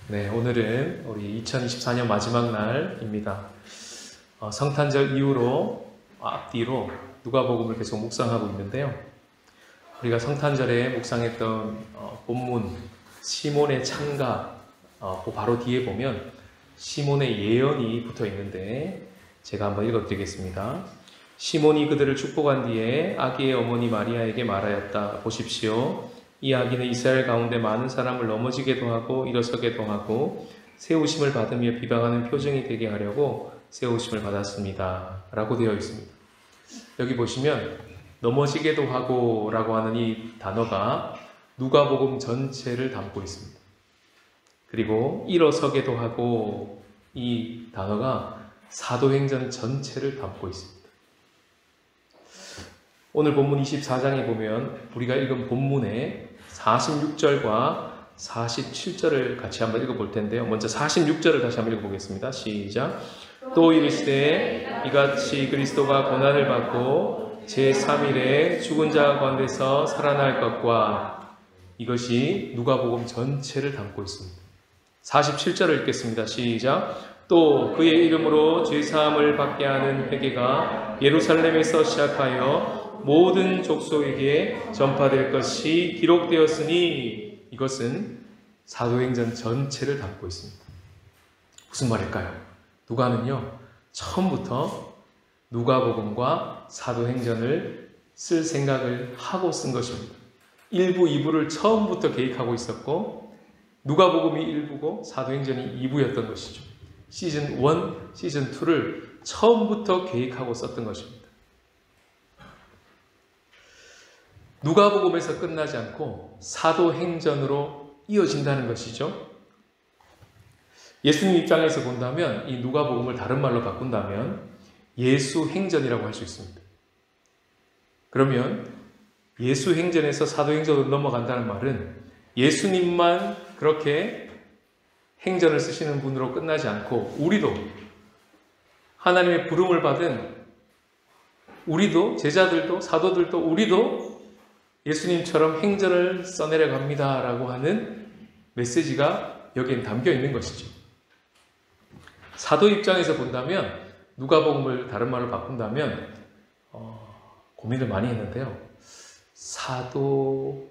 네, 오늘은 우리 2024년 마지막 날입니다. 성탄절 이후로 앞뒤로 누가복음을 계속 묵상하고 있는데요. 우리가 성탄절에 묵상했던 본문 시몬의 창가, 그 바로 뒤에 보면 시몬의 예언이 붙어 있는데 제가 한번 읽어드리겠습니다. 시몬이 그들을 축복한 뒤에 아기의 어머니 마리아에게 말하였다. 보십시오. 이 아기는 이스라엘 가운데 많은 사람을 넘어지게도 하고 일어서게도 하고 세우심을 받으며 비방하는 표징이 되게 하려고 세우심을 받았습니다. 라고 되어 있습니다. 여기 보시면 넘어지게도 하고 라고 하는 이 단어가 누가복음 전체를 담고 있습니다. 그리고 일어서게도 하고 이 단어가 사도행전 전체를 담고 있습니다. 오늘 본문 24장에 보면 우리가 읽은 본문의 46절과 47절을 같이 한번 읽어볼 텐데요. 먼저 46절을 다시 한번 읽어보겠습니다. 시작. 또 이르시되 이같이 그리스도가 고난을 받고 제3일에 죽은 자 가운데서 살아날 것과, 이것이 누가복음 전체를 담고 있습니다. 47절을 읽겠습니다. 시작. 또 그의 이름으로 죄사함을 받게 하는 회개가 예루살렘에서 시작하여 모든 족속에게 전파될 것이 기록되었으니, 이것은 사도행전 전체를 담고 있습니다. 무슨 말일까요? 누가는요, 처음부터 누가복음과 사도행전을 쓸 생각을 하고 쓴 것입니다. 1부, 2부를 처음부터 계획하고 있었고 누가복음이 1부고 사도행전이 2부였던 것이죠. 시즌 1, 시즌 2를 처음부터 계획하고 썼던 것입니다. 누가복음에서 끝나지 않고 사도행전으로 이어진다는 것이죠. 예수님 입장에서 본다면 이 누가복음을 다른 말로 바꾼다면 예수행전이라고 할 수 있습니다. 그러면 예수행전에서 사도행전으로 넘어간다는 말은 예수님만 그렇게 행전을 쓰시는 분으로 끝나지 않고 우리도 하나님의 부름을 받은 우리도, 제자들도, 사도들도, 우리도 예수님처럼 행전을 써내려 갑니다 라고 하는 메시지가 여기엔 담겨 있는 것이죠. 사도 입장에서 본다면 누가복음을 다른 말로 바꾼다면 고민을 많이 했는데요. 사도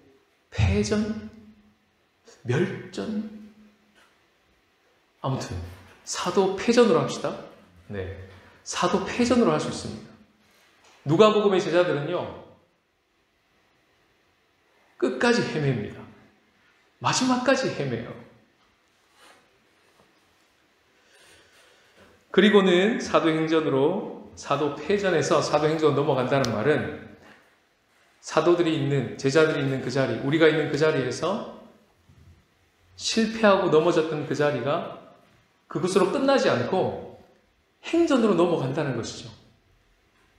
패전? 멸전? 아무튼 사도 패전으로 합시다. 네, 사도 패전으로 할 수 있습니다. 누가복음의 제자들은요, 끝까지 헤맵니다. 마지막까지 헤매요. 그리고는 사도행전으로, 사도패전에서 사도행전으로 넘어간다는 말은 사도들이 있는, 제자들이 있는 그 자리, 우리가 있는 그 자리에서 실패하고 넘어졌던 그 자리가 그것으로 끝나지 않고 행전으로 넘어간다는 것이죠.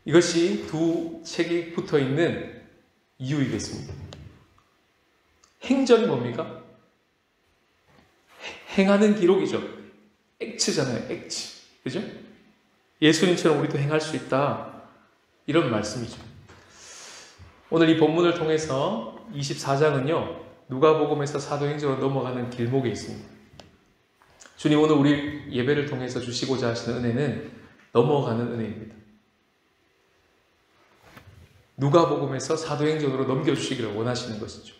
이것이 두 책이 붙어 있는 이유이겠습니다. 행전이 뭡니까? 행하는 기록이죠. 액츠잖아요. 액츠. 그죠? 예수님처럼 우리도 행할 수 있다. 이런 말씀이죠. 오늘 이 본문을 통해서 24장은요, 누가복음에서 사도행전으로 넘어가는 길목에 있습니다. 주님 오늘 우리 예배를 통해서 주시고자 하시는 은혜는 넘어가는 은혜입니다. 누가복음에서 사도행전으로 넘겨주시기를 원하시는 것이죠.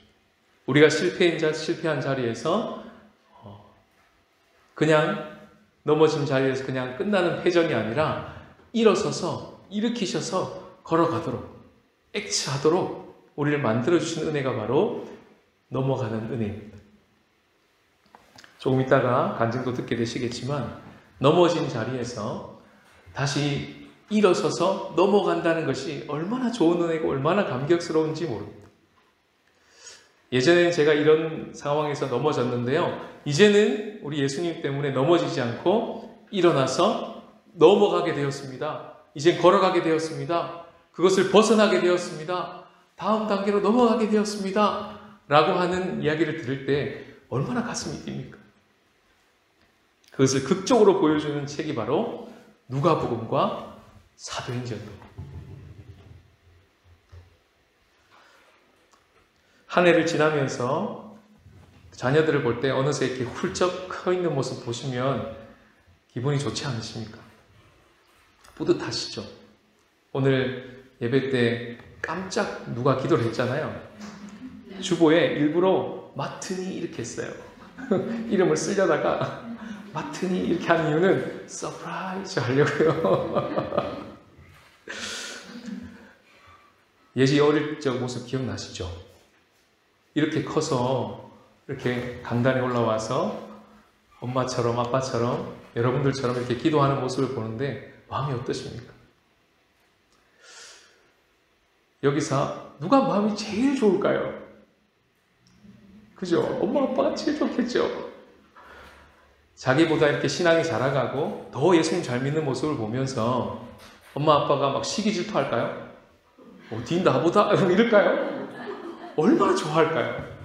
우리가 실패한 자리에서 그냥 넘어진 자리에서 그냥 끝나는 패전이 아니라 일어서서 일으키셔서 걸어가도록, 액츠하도록 우리를 만들어주신 은혜가 바로 넘어가는 은혜입니다. 조금 있다가 간증도 듣게 되시겠지만 넘어진 자리에서 다시 일어서서 넘어간다는 것이 얼마나 좋은 은혜고 얼마나 감격스러운지 모릅니다. 예전에는 제가 이런 상황에서 넘어졌는데요, 이제는 우리 예수님 때문에 넘어지지 않고 일어나서 넘어가게 되었습니다. 이젠 걸어가게 되었습니다. 그것을 벗어나게 되었습니다. 다음 단계로 넘어가게 되었습니다. 라고 하는 이야기를 들을 때 얼마나 가슴이 뜁니까? 그것을 극적으로 보여주는 책이 바로 누가복음과 사도행전입니다. 한 해를 지나면서 자녀들을 볼 때 어느새 이렇게 훌쩍 커 있는 모습 보시면 기분이 좋지 않으십니까? 뿌듯하시죠? 오늘 예배 때 깜짝 누가 기도를 했잖아요. 주보에 일부러 마트니 이렇게 했어요. 이름을 쓰려다가 마트니 이렇게 한 이유는 서프라이즈 하려고요. 예지 어릴 적 모습 기억나시죠? 이렇게 커서 이렇게 강단에 올라와서 엄마처럼 아빠처럼 여러분들처럼 이렇게 기도하는 모습을 보는데 마음이 어떠십니까? 여기서 누가 마음이 제일 좋을까요? 그죠? 엄마 아빠가 제일 좋겠죠? 자기보다 이렇게 신앙이 자라가고 더 예수님 잘 믿는 모습을 보면서 엄마 아빠가 막 시기 질투할까요? 어디 나보다 이럴까요? 얼마나 좋아할까요?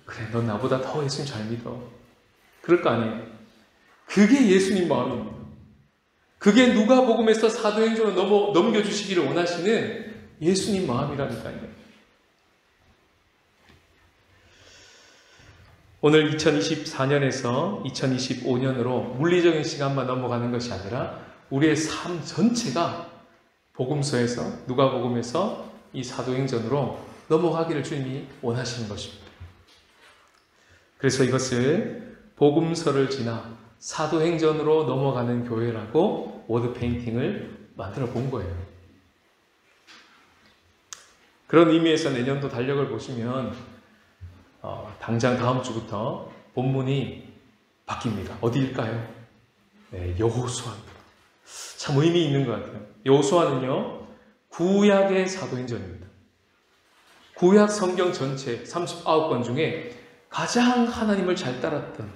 그래, 넌 나보다 더 예수님 잘 믿어. 그럴 거 아니에요. 그게 예수님 마음입니다. 그게 누가복음에서 사도행전으로 넘겨주시기를 원하시는 예수님 마음이라니까요. 오늘 2024년에서 2025년으로 물리적인 시간만 넘어가는 것이 아니라 우리의 삶 전체가 복음서에서 누가복음에서 이 사도행전으로 넘어가기를 주님이 원하시는 것입니다. 그래서 이것을 복음서를 지나 사도행전으로 넘어가는 교회라고 워드 페인팅을 만들어 본 거예요. 그런 의미에서 내년도 달력을 보시면 당장 다음 주부터 본문이 바뀝니다. 어디일까요? 네, 여호수아입니다. 참 의미 있는 것 같아요. 여호수아는요, 구약의 사도행전입니다. 구약 성경 전체 39권 중에 가장 하나님을 잘 따랐던,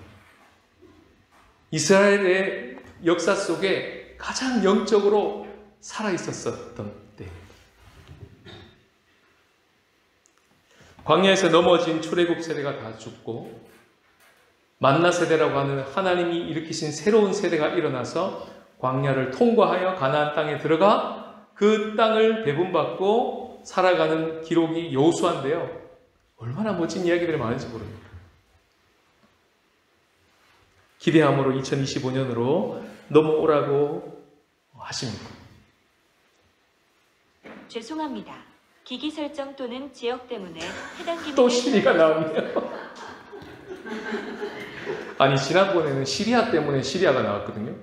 이스라엘의 역사 속에 가장 영적으로 살아있었던 때, 광야에서 넘어진 출애굽 세대가 다 죽고 만나 세대라고 하는 하나님이 일으키신 새로운 세대가 일어나서 광야를 통과하여 가나안 땅에 들어가 그 땅을 배분받고 살아가는 기록이 여호수아인데요. 얼마나 멋진 이야기들이 많은지 모릅니다. 기대함으로 2025년으로 넘어오라고 하십니다. 죄송합니다. 기기 설정 또는 지역 때문에 해당 기능을 또 시리가 나오네요. 아니, 지난번에는 시리아 때문에 시리아가 나왔거든요.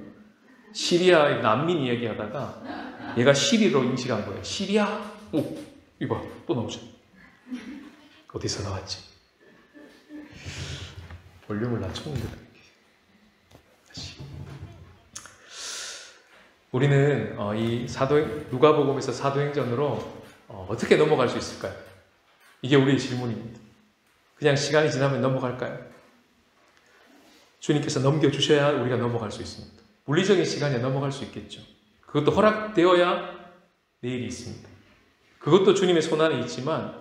시리아의 난민 이야기하다가 얘가 시리로 인식한 거예요. 시리아? 오, 이거 또 나오죠. 어디서 나왔지? 볼륨을 낮췄는데. 다시. 우리는 이 누가복음에서 사도행전으로 어떻게 넘어갈 수 있을까요? 이게 우리의 질문입니다. 그냥 시간이 지나면 넘어갈까요? 주님께서 넘겨주셔야 우리가 넘어갈 수 있습니다. 물리적인 시간에 넘어갈 수 있겠죠. 그것도 허락되어야 내일이 있습니다. 그것도 주님의 손안에 있지만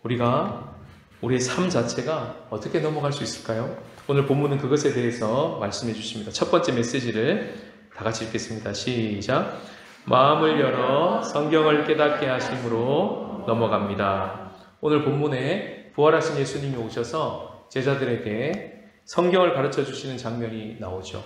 우리가 우리의 삶 자체가 어떻게 넘어갈 수 있을까요? 오늘 본문은 그것에 대해서 말씀해 주십니다. 첫 번째 메시지를 다 같이 읽겠습니다. 시작. 마음을 열어 성경을 깨닫게 하심으로 넘어갑니다. 오늘 본문에 부활하신 예수님이 오셔서 제자들에게 성경을 가르쳐 주시는 장면이 나오죠.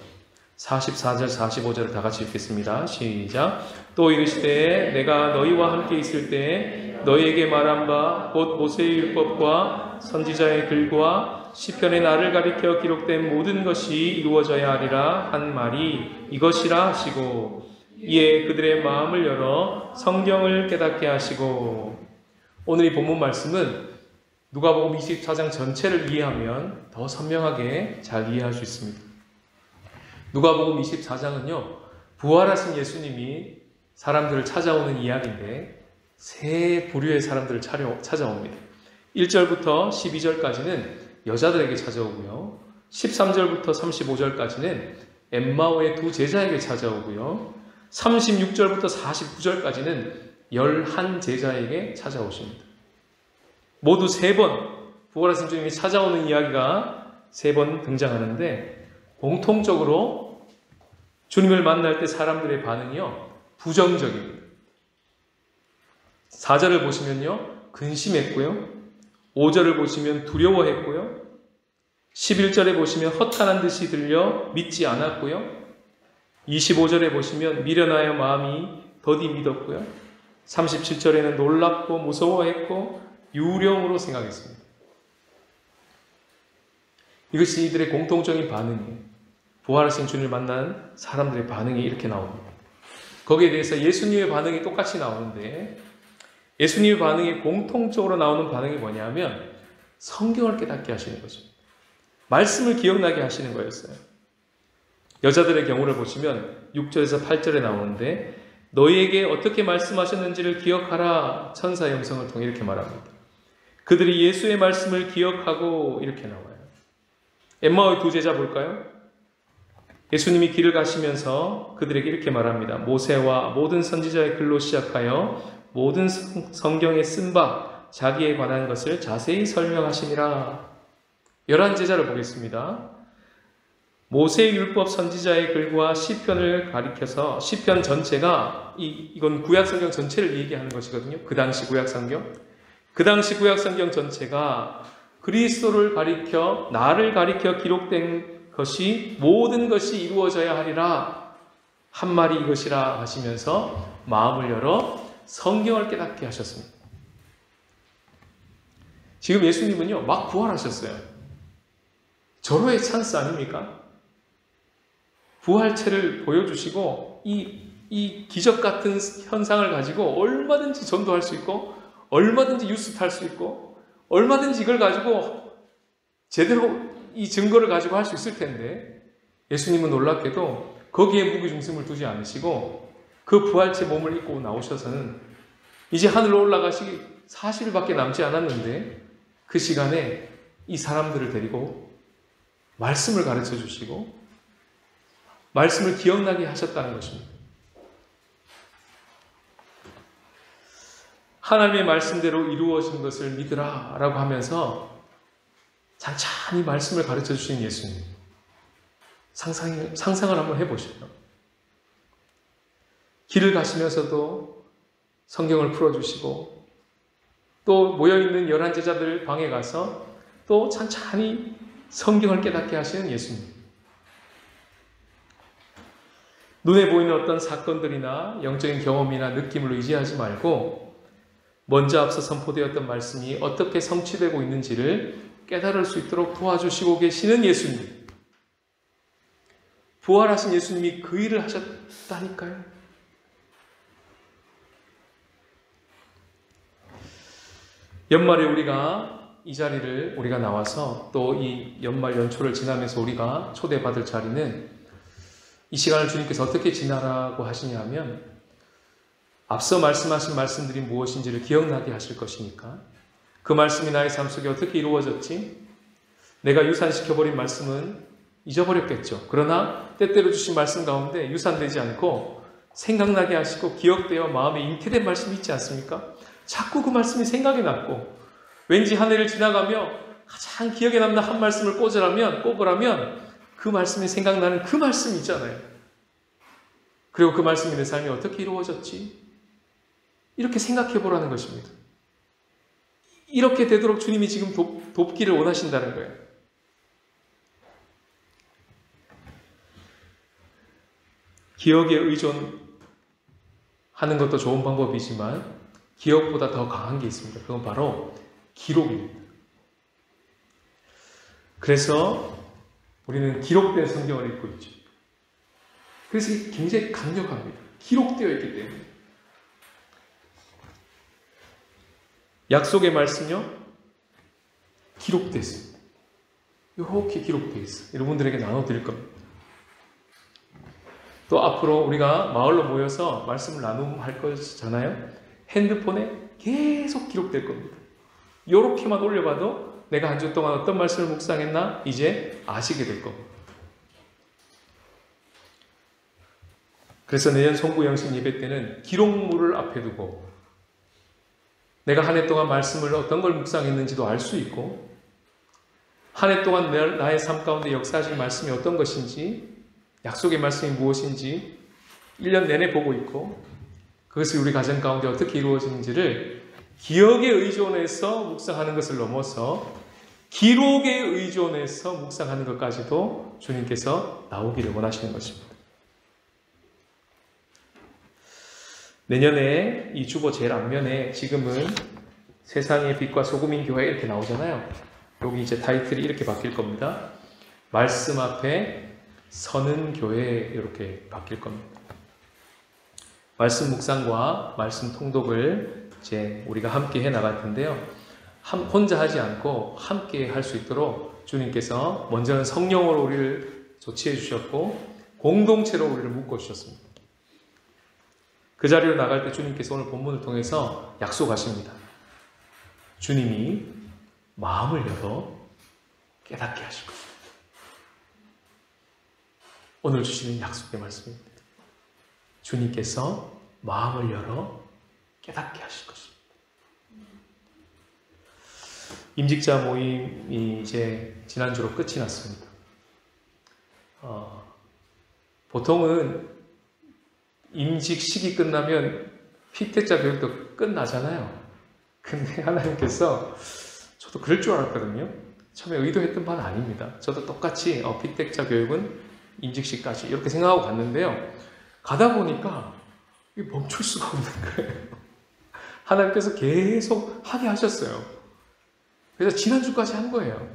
44절, 45절을 다 같이 읽겠습니다. 시작. 또 이르시되 내가 너희와 함께 있을 때 너희에게 말한 바 곧 모세의 율법과 선지자의 글과 시편의 나를 가리켜 기록된 모든 것이 이루어져야 하리라 한 말이 이것이라 하시고 이에 그들의 마음을 열어 성경을 깨닫게 하시고. 오늘 이 본문 말씀은 누가복음 24장 전체를 이해하면 더 선명하게 잘 이해할 수 있습니다. 누가복음 24장은요, 부활하신 예수님이 사람들을 찾아오는 이야기인데 세 부류의 사람들을 찾아옵니다. 1절부터 12절까지는 여자들에게 찾아오고요, 13절부터 35절까지는 엠마오의 두 제자에게 찾아오고요, 36절부터 49절까지는 11제자에게 찾아오십니다. 모두 3번 부활하신 주님이 찾아오는 이야기가 3번 등장하는데 공통적으로 주님을 만날 때 사람들의 반응이요, 부정적입니다. 4절을 보시면요, 근심했고요, 5절을 보시면 두려워했고요, 11절에 보시면 허탄한 듯이 들려 믿지 않았고요. 25절에 보시면 미련하여 마음이 더디 믿었고요. 37절에는 놀랍고 무서워했고 유령으로 생각했습니다. 이것이 이들의 공통적인 반응이에요. 부활하신 주님을 만난 사람들의 반응이 이렇게 나옵니다. 거기에 대해서 예수님의 반응이 똑같이 나오는데 예수님의 반응이 공통적으로 나오는 반응이 뭐냐면 성경을 깨닫게 하시는 거죠. 말씀을 기억나게 하시는 거였어요. 여자들의 경우를 보시면 6절에서 8절에 나오는데 너희에게 어떻게 말씀하셨는지를 기억하라 천사의 음성을 통해 이렇게 말합니다. 그들이 예수의 말씀을 기억하고 이렇게 나와요. 엠마오의 두 제자 볼까요? 예수님이 길을 가시면서 그들에게 이렇게 말합니다. 모세와 모든 선지자의 글로 시작하여 모든 성경에 쓴 바 자기에 관한 것을 자세히 설명하시니라. 11제자를 보겠습니다. 모세의 율법 선지자의 글과 시편을 가리켜서 시편 전체가 이건 구약성경 전체를 얘기하는 것이거든요. 그 당시 구약성경. 그 당시 구약성경 전체가 그리스도를 가리켜 나를 가리켜 기록된 것이 모든 것이 이루어져야 하리라. 한 말이 이것이라 하시면서 마음을 열어 성경을 깨닫게 하셨습니다. 지금 예수님은요, 막 부활하셨어요. 절호의 찬스 아닙니까? 부활체를 보여주시고 이 기적 같은 현상을 가지고 얼마든지 전도할 수 있고 얼마든지 뉴스 탈 수 있고 얼마든지 이걸 가지고 제대로 이 증거를 가지고 할 수 있을 텐데 예수님은 놀랍게도 거기에 무게중심을 두지 않으시고 그 부활체 몸을 입고 나오셔서는 이제 하늘로 올라가시기 40일밖에 남지 않았는데 그 시간에 이 사람들을 데리고 말씀을 가르쳐 주시고 말씀을 기억나게 하셨다는 것입니다. 하나님의 말씀대로 이루어진 것을 믿으라 라고 하면서 찬찬히 말씀을 가르쳐 주신 예수님. 상상을 한번 해보시죠. 길을 가시면서도 성경을 풀어주시고 또 모여있는 11제자들 방에 가서 또 찬찬히 성경을 깨닫게 하시는 예수님. 눈에 보이는 어떤 사건들이나 영적인 경험이나 느낌을 의지하지 말고 먼저 앞서 선포되었던 말씀이 어떻게 성취되고 있는지를 깨달을 수 있도록 도와주시고 계시는 예수님. 부활하신 예수님이 그 일을 하셨다니까요. 연말에 우리가 이 자리를 우리가 나와서 또 이 연말 연초를 지나면서 우리가 초대받을 자리는 이 시간을 주님께서 어떻게 지나라고 하시냐 하면 앞서 말씀하신 말씀들이 무엇인지를 기억나게 하실 것이니까 그 말씀이 나의 삶 속에 어떻게 이루어졌지? 내가 유산시켜버린 말씀은 잊어버렸겠죠. 그러나 때때로 주신 말씀 가운데 유산되지 않고 생각나게 하시고 기억되어 마음에 잉태된 말씀이 있지 않습니까? 자꾸 그 말씀이 생각이 났고 왠지 한 해를 지나가며 가장 기억에 남는 한 말씀을 꼽으라면 그 말씀이 생각나는 그 말씀이 있잖아요. 그리고 그 말씀이 내 삶에 어떻게 이루어졌지? 이렇게 생각해 보라는 것입니다. 이렇게 되도록 주님이 지금 돕기를 원하신다는 거예요. 기억에 의존하는 것도 좋은 방법이지만 기억보다 더 강한 게 있습니다. 그건 바로 기록입니다. 그래서 우리는 기록된 성경을 읽고 있죠. 그래서 이게 굉장히 강력합니다. 기록되어 있기 때문에. 약속의 말씀요, 기록되어 있습니다. 이렇게 기록되어 있어요. 여러분들에게 나눠드릴 겁니다. 또 앞으로 우리가 마을로 모여서 말씀을 나눔할 거잖아요. 핸드폰에 계속 기록될 겁니다. 이렇게만 올려봐도 내가 한 주 동안 어떤 말씀을 묵상했나 이제 아시게 될 겁니다. 그래서 내년 송구영신 예배 때는 기록물을 앞에 두고 내가 한 해 동안 말씀을 어떤 걸 묵상했는지도 알 수 있고 한 해 동안 나의 삶 가운데 역사하실 말씀이 어떤 것인지 약속의 말씀이 무엇인지 1년 내내 보고 있고 그것이 우리 가정 가운데 어떻게 이루어지는지를 기억에 의존해서 묵상하는 것을 넘어서 기록에 의존해서 묵상하는 것까지도 주님께서 나오기를 원하시는 것입니다. 내년에 이 주보 제일 앞면에 지금은 세상의 빛과 소금인 교회 이렇게 나오잖아요. 여기 이제 타이틀이 이렇게 바뀔 겁니다. 말씀 앞에 서는 교회 이렇게 바뀔 겁니다. 말씀 묵상과 말씀 통독을 이제 우리가 함께 해 나갈 텐데요. 혼자 하지 않고 함께 할 수 있도록 주님께서 먼저는 성령으로 우리를 조치해 주셨고 공동체로 우리를 묶어 주셨습니다. 그 자리로 나갈 때 주님께서 오늘 본문을 통해서 약속하십니다. 주님이 마음을 열어 깨닫게 하실 겁니다. 오늘 주시는 약속의 말씀입니다. 주님께서 마음을 열어 깨닫게 하실 것입니다. 임직자 모임이 이제 지난주로 끝이 났습니다. 보통은 임직 시기 끝나면 피택자 교육도 끝나잖아요. 근데 하나님께서 저도 그럴 줄 알았거든요. 처음에 의도했던 바는 아닙니다. 저도 똑같이 피택자 교육은 임직 시까지 이렇게 생각하고 갔는데요. 가다 보니까 이게 멈출 수가 없는 거예요. 하나님께서 계속 하게 하셨어요. 그래서 지난주까지 한 거예요.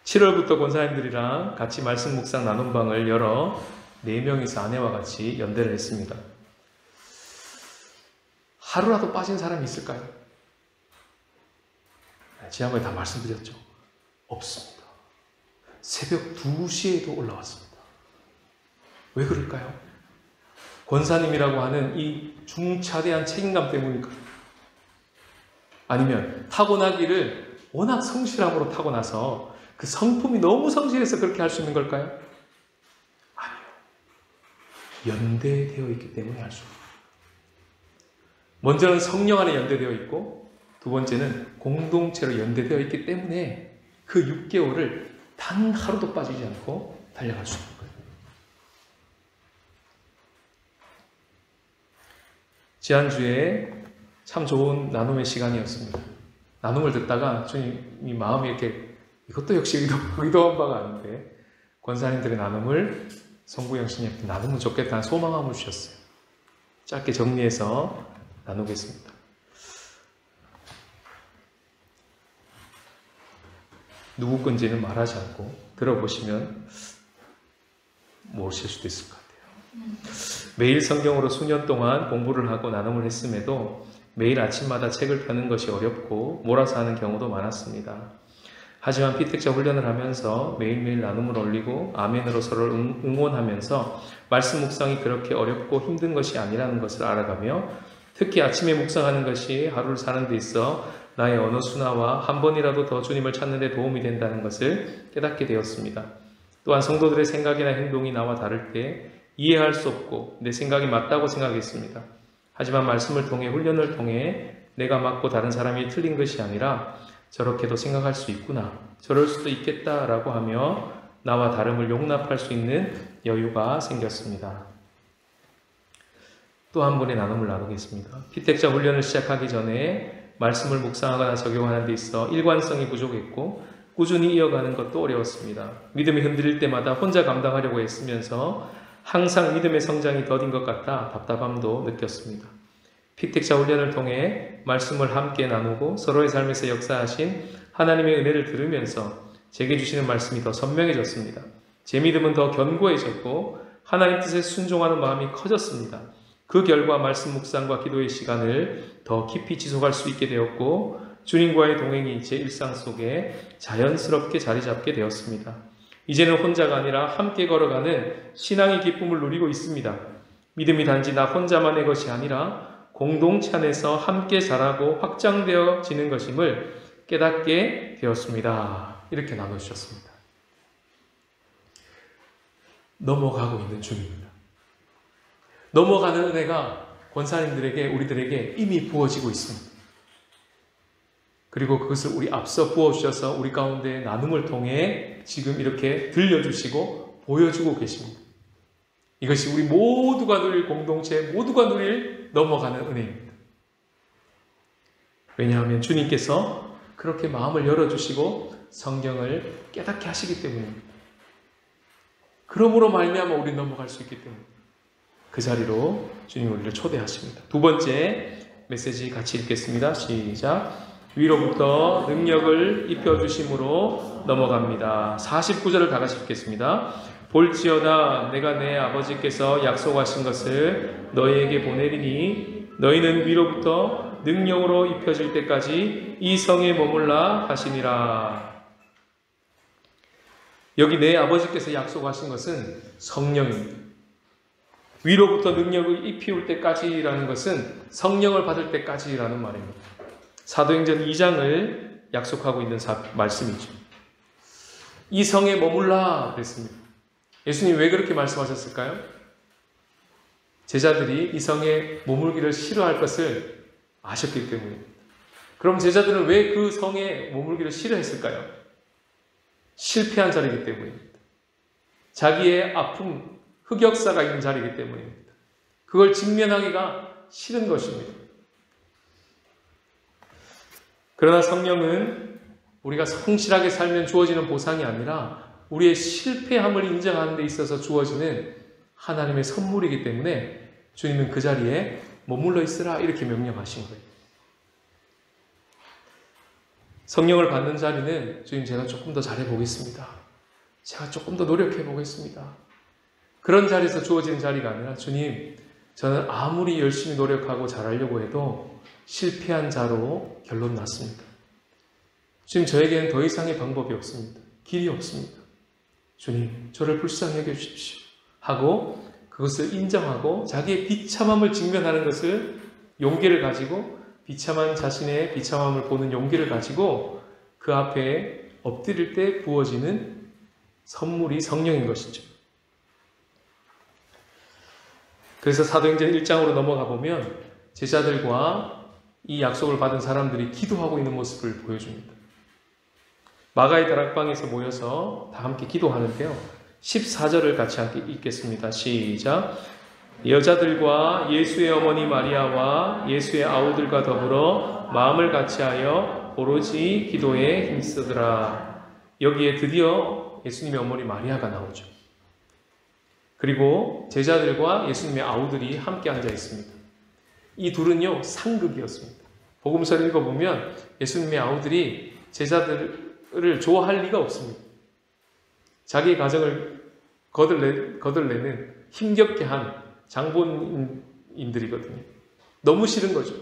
7월부터 권사님들이랑 같이 말씀 묵상 나눔방을 열어 4명이서 아내와 같이 연대를 했습니다. 하루라도 빠진 사람이 있을까요? 지난번에 다 말씀드렸죠. 없습니다. 새벽 2시에도 올라왔습니다. 왜 그럴까요? 권사님이라고 하는 이 중차대한 책임감 때문일까요? 아니면 타고나기를 워낙 성실함으로 타고나서 그 성품이 너무 성실해서 그렇게 할 수 있는 걸까요? 아니요. 연대되어 있기 때문에 할 수 있습니다. 먼저는 성령 안에 연대되어 있고 두 번째는 공동체로 연대되어 있기 때문에 그 6개월을 단 하루도 빠지지 않고 달려갈 수 있는 거예요. 지난주에 참 좋은 나눔의 시간이었습니다. 나눔을 듣다가 주님이 마음이 이렇게 이것도 역시 의도한 바가 아닌데 권사님들의 나눔을 송구영 신님께 나누면 좋겠다는 소망함을 주셨어요. 짧게 정리해서 나누겠습니다. 누구 건지는 말하지 않고 들어보시면 모르실 수도 있을 것 같아요. 매일 성경으로 수년 동안 공부를 하고 나눔을 했음에도 매일 아침마다 책을 펴는 것이 어렵고 몰아서 하는 경우도 많았습니다. 하지만 피택자 훈련을 하면서 매일매일 나눔을 올리고 아멘으로 서로를 응원하면서 말씀 묵상이 그렇게 어렵고 힘든 것이 아니라는 것을 알아가며 특히 아침에 묵상하는 것이 하루를 사는 데 있어 나의 언어 순화와 한 번이라도 더 주님을 찾는 데 도움이 된다는 것을 깨닫게 되었습니다. 또한 성도들의 생각이나 행동이 나와 다를 때 이해할 수 없고 내 생각이 맞다고 생각했습니다. 하지만 말씀을 통해 훈련을 통해 내가 맞고 다른 사람이 틀린 것이 아니라 저렇게도 생각할 수 있구나, 저럴 수도 있겠다라고 하며 나와 다름을 용납할 수 있는 여유가 생겼습니다. 또 한 번의 나눔을 나누겠습니다. 피택자 훈련을 시작하기 전에 말씀을 묵상하거나 적용하는 데 있어 일관성이 부족했고 꾸준히 이어가는 것도 어려웠습니다. 믿음이 흔들릴 때마다 혼자 감당하려고 애쓰면서 항상 믿음의 성장이 더딘 것 같아 답답함도 느꼈습니다. 피택자 훈련을 통해 말씀을 함께 나누고 서로의 삶에서 역사하신 하나님의 은혜를 들으면서 제게 주시는 말씀이 더 선명해졌습니다. 제 믿음은 더 견고해졌고 하나님 뜻에 순종하는 마음이 커졌습니다. 그 결과 말씀 묵상과 기도의 시간을 더 깊이 지속할 수 있게 되었고 주님과의 동행이 제 일상 속에 자연스럽게 자리 잡게 되었습니다. 이제는 혼자가 아니라 함께 걸어가는 신앙의 기쁨을 누리고 있습니다. 믿음이 단지 나 혼자만의 것이 아니라 공동체 안에서 함께 자라고 확장되어지는 것임을 깨닫게 되었습니다. 이렇게 나눠주셨습니다. 넘어가고 있는 중입니다. 넘어가는 은혜가 권사님들에게 우리들에게 이미 부어지고 있습니다. 그리고 그것을 우리 앞서 부어주셔서 우리 가운데 나눔을 통해 지금 이렇게 들려주시고 보여주고 계십니다. 이것이 우리 모두가 누릴 공동체, 모두가 누릴 넘어가는 은혜입니다. 왜냐하면 주님께서 그렇게 마음을 열어주시고 성경을 깨닫게 하시기 때문입니다. 그러므로 말미암아 우리 넘어갈 수 있기 때문입니다. 그 자리로 주님 우리를 초대하십니다. 두 번째 메시지 같이 읽겠습니다. 시작. 위로부터 능력을 입혀주심으로 넘어갑니다. 49절을 다 같이 읽겠습니다. 볼지어다 내가 내 아버지께서 약속하신 것을 너희에게 보내리니 너희는 위로부터 능력으로 입혀질 때까지 이 성에 머물라 하시니라. 여기 내 아버지께서 약속하신 것은 성령입니다. 위로부터 능력을 입히울 때까지라는 것은 성령을 받을 때까지라는 말입니다. 사도행전 2장을 약속하고 있는 말씀이죠. 이 성에 머물라 그랬습니다. 예수님 왜 그렇게 말씀하셨을까요? 제자들이 이 성에 머물기를 싫어할 것을 아셨기 때문입니다. 그럼 제자들은 왜 그 성에 머물기를 싫어했을까요? 실패한 자리이기 때문입니다. 자기의 아픔, 흑역사가 있는 자리이기 때문입니다. 그걸 직면하기가 싫은 것입니다. 그러나 성령은 우리가 성실하게 살면 주어지는 보상이 아니라 우리의 실패함을 인정하는 데 있어서 주어지는 하나님의 선물이기 때문에 주님은 그 자리에 머물러 있으라 이렇게 명령하신 거예요. 성령을 받는 자리는 주님 제가 조금 더 잘해보겠습니다. 제가 조금 더 노력해보겠습니다. 그런 자리에서 주어지는 자리가 아니라 주님 저는 아무리 열심히 노력하고 잘하려고 해도 실패한 자로 결론 났습니다. 주님 저에게는 더 이상의 방법이 없습니다. 길이 없습니다. 주님 저를 불쌍히 여겨주십시오 하고 그것을 인정하고 자기의 비참함을 직면하는 것을 용기를 가지고 비참한 자신의 비참함을 보는 용기를 가지고 그 앞에 엎드릴 때 부어지는 선물이 성령인 것이죠. 그래서 사도행전 1장으로 넘어가 보면 제자들과 이 약속을 받은 사람들이 기도하고 있는 모습을 보여줍니다. 마가의 다락방에서 모여서 다 함께 기도하는데요. 14절을 같이 함께 읽겠습니다. 시작. 여자들과 예수의 어머니 마리아와 예수의 아우들과 더불어 마음을 같이하여 오로지 기도에 힘쓰더라. 여기에 드디어 예수님의 어머니 마리아가 나오죠. 그리고 제자들과 예수님의 아우들이 함께 앉아 있습니다. 이 둘은요 상극이었습니다. 복음서를 읽어보면 예수님의 아우들이 제자들을 좋아할 리가 없습니다. 자기의 가정을 거들내는 힘겹게 한 장본인들이거든요. 너무 싫은 거죠.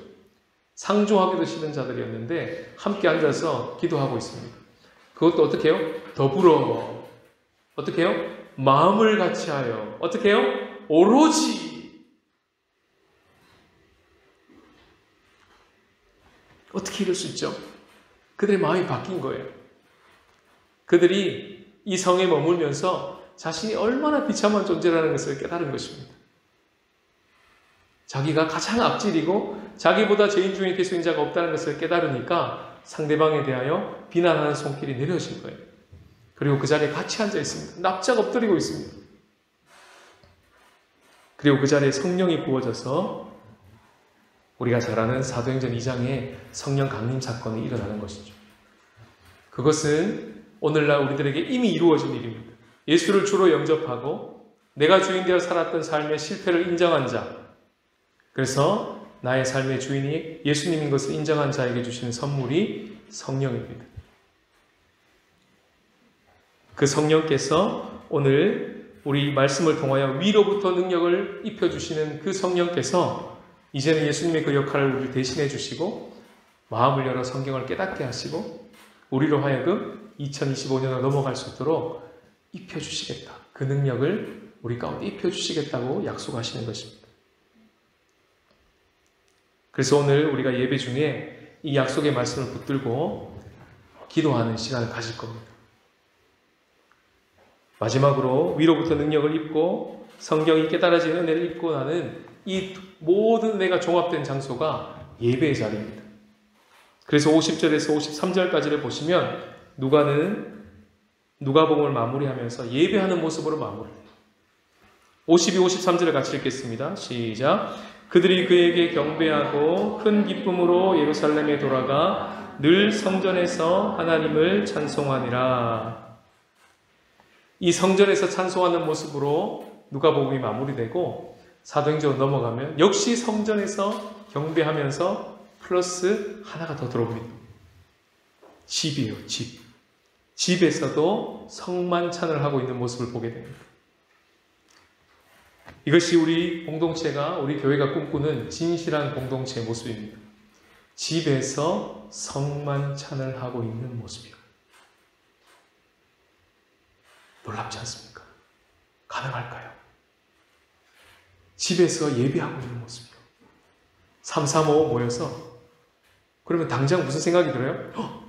상종하기도 싫은 자들이었는데 함께 앉아서 기도하고 있습니다. 그것도 어떻게 해요? 더불어. 어떻게 해요? 마음을 같이하여. 어떻게 해요? 오로지. 어떻게 이럴 수 있죠? 그들의 마음이 바뀐 거예요. 그들이 이 성에 머물면서 자신이 얼마나 비참한 존재라는 것을 깨달은 것입니다. 자기가 가장 앞질이고 자기보다 죄인 중에 계수인 자가 없다는 것을 깨달으니까 상대방에 대하여 비난하는 손길이 내려진 거예요. 그리고 그 자리에 같이 앉아 있습니다. 납작 엎드리고 있습니다. 그리고 그 자리에 성령이 부어져서 우리가 잘 아는 사도행전 2장에 성령 강림 사건이 일어나는 것이죠. 그것은 오늘날 우리들에게 이미 이루어진 일입니다. 예수를 주로 영접하고 내가 주인 되어 살았던 삶의 실패를 인정한 자, 그래서 나의 삶의 주인이 예수님인 것을 인정한 자에게 주시는 선물이 성령입니다. 그 성령께서 오늘 우리 말씀을 통하여 위로부터 능력을 입혀주시는 그 성령께서 이제는 예수님의 그 역할을 우리 대신해 주시고 마음을 열어 성경을 깨닫게 하시고 우리로 하여금 2025년을 넘어갈 수 있도록 입혀주시겠다. 그 능력을 우리 가운데 입혀주시겠다고 약속하시는 것입니다. 그래서 오늘 우리가 예배 중에 이 약속의 말씀을 붙들고 기도하는 시간을 가질 겁니다. 마지막으로 위로부터 능력을 입고 성경이 깨달아지는 은혜를 입고 나는 이 모든 은혜가 종합된 장소가 예배의 자리입니다. 그래서 50절에서 53절까지를 보시면 누가복음을 마무리하면서 예배하는 모습으로 마무리해요. 52, 53절을 같이 읽겠습니다. 시작. 그들이 그에게 경배하고 큰 기쁨으로 예루살렘에 돌아가 늘 성전에서 하나님을 찬송하니라. 이 성전에서 찬송하는 모습으로 누가복음이 마무리되고 사도행전으로 넘어가면 역시 성전에서 경배하면서 플러스 하나가 더 들어옵니다. 집이에요, 집. 집에서도 성만찬을 하고 있는 모습을 보게 됩니다. 이것이 우리 공동체가, 우리 교회가 꿈꾸는 진실한 공동체의 모습입니다. 집에서 성만찬을 하고 있는 모습이요. 놀랍지 않습니까? 가능할까요? 집에서 예배하고 있는 모습이요. 335 모여서 그러면 당장 무슨 생각이 들어요?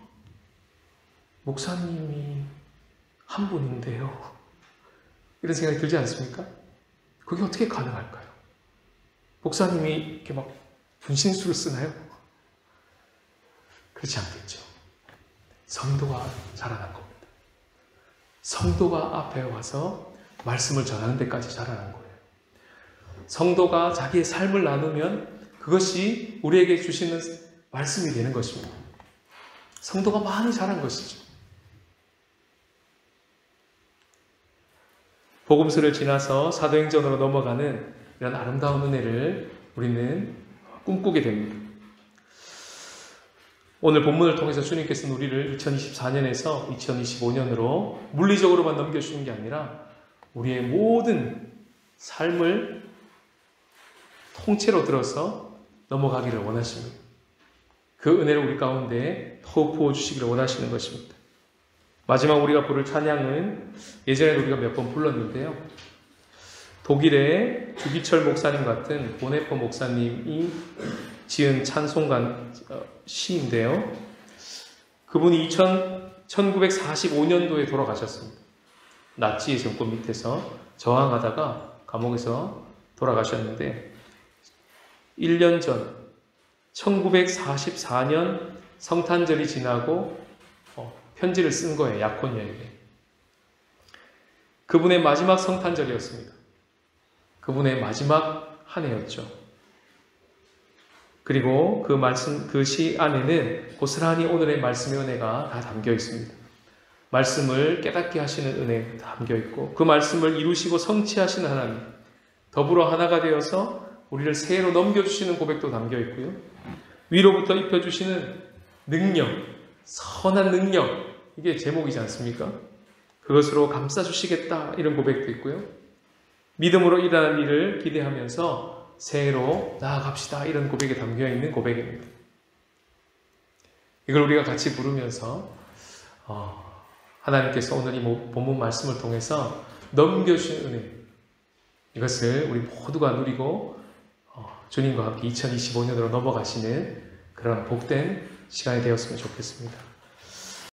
목사님이 한 분인데요. 이런 생각이 들지 않습니까? 그게 어떻게 가능할까요? 목사님이 이렇게 막 분신술을 쓰나요? 그렇지 않겠죠. 성도가 자라난 겁니다. 성도가 앞에 와서 말씀을 전하는 데까지 자라난 거예요. 성도가 자기의 삶을 나누면 그것이 우리에게 주시는 말씀이 되는 것입니다. 성도가 많이 자란 것이죠. 복음서를 지나서 사도행전으로 넘어가는 이런 아름다운 은혜를 우리는 꿈꾸게 됩니다. 오늘 본문을 통해서 주님께서는 우리를 2024년에서 2025년으로 물리적으로만 넘겨주는 게 아니라 우리의 모든 삶을 통째로 들어서 넘어가기를 원하십니다. 그 은혜를 우리 가운데 더욱 부어주시기를 원하시는 것입니다. 마지막 우리가 부를 찬양은 예전에 우리가 몇 번 불렀는데요. 독일의 주기철 목사님 같은 보네퍼 목사님이 지은 찬송가 시인데요. 그분이 1945년도에 돌아가셨습니다. 나치의 정권 밑에서 저항하다가 감옥에서 돌아가셨는데 1년 전 1944년 성탄절이 지나고 편지를 쓴 거예요. 약혼녀에게. 그분의 마지막 성탄절이었습니다. 그분의 마지막 한 해였죠. 그리고 그 시 안에는 고스란히 오늘의 말씀의 은혜가 다 담겨 있습니다. 말씀을 깨닫게 하시는 은혜 담겨 있고 그 말씀을 이루시고 성취하시는 하나님, 더불어 하나가 되어서 우리를 새해로 넘겨주시는 고백도 담겨 있고요. 위로부터 입혀주시는 능력, 선한 능력, 이게 제목이지 않습니까? 그것으로 감싸주시겠다 이런 고백도 있고요. 믿음으로 일어난 일을 기대하면서 새해로 나아갑시다 이런 고백에 담겨있는 고백입니다. 이걸 우리가 같이 부르면서 하나님께서 오늘 이 본문 말씀을 통해서 넘겨주신 은혜, 이것을 우리 모두가 누리고 주님과 함께 2025년으로 넘어가시는 그런 복된 시간이 되었으면 좋겠습니다.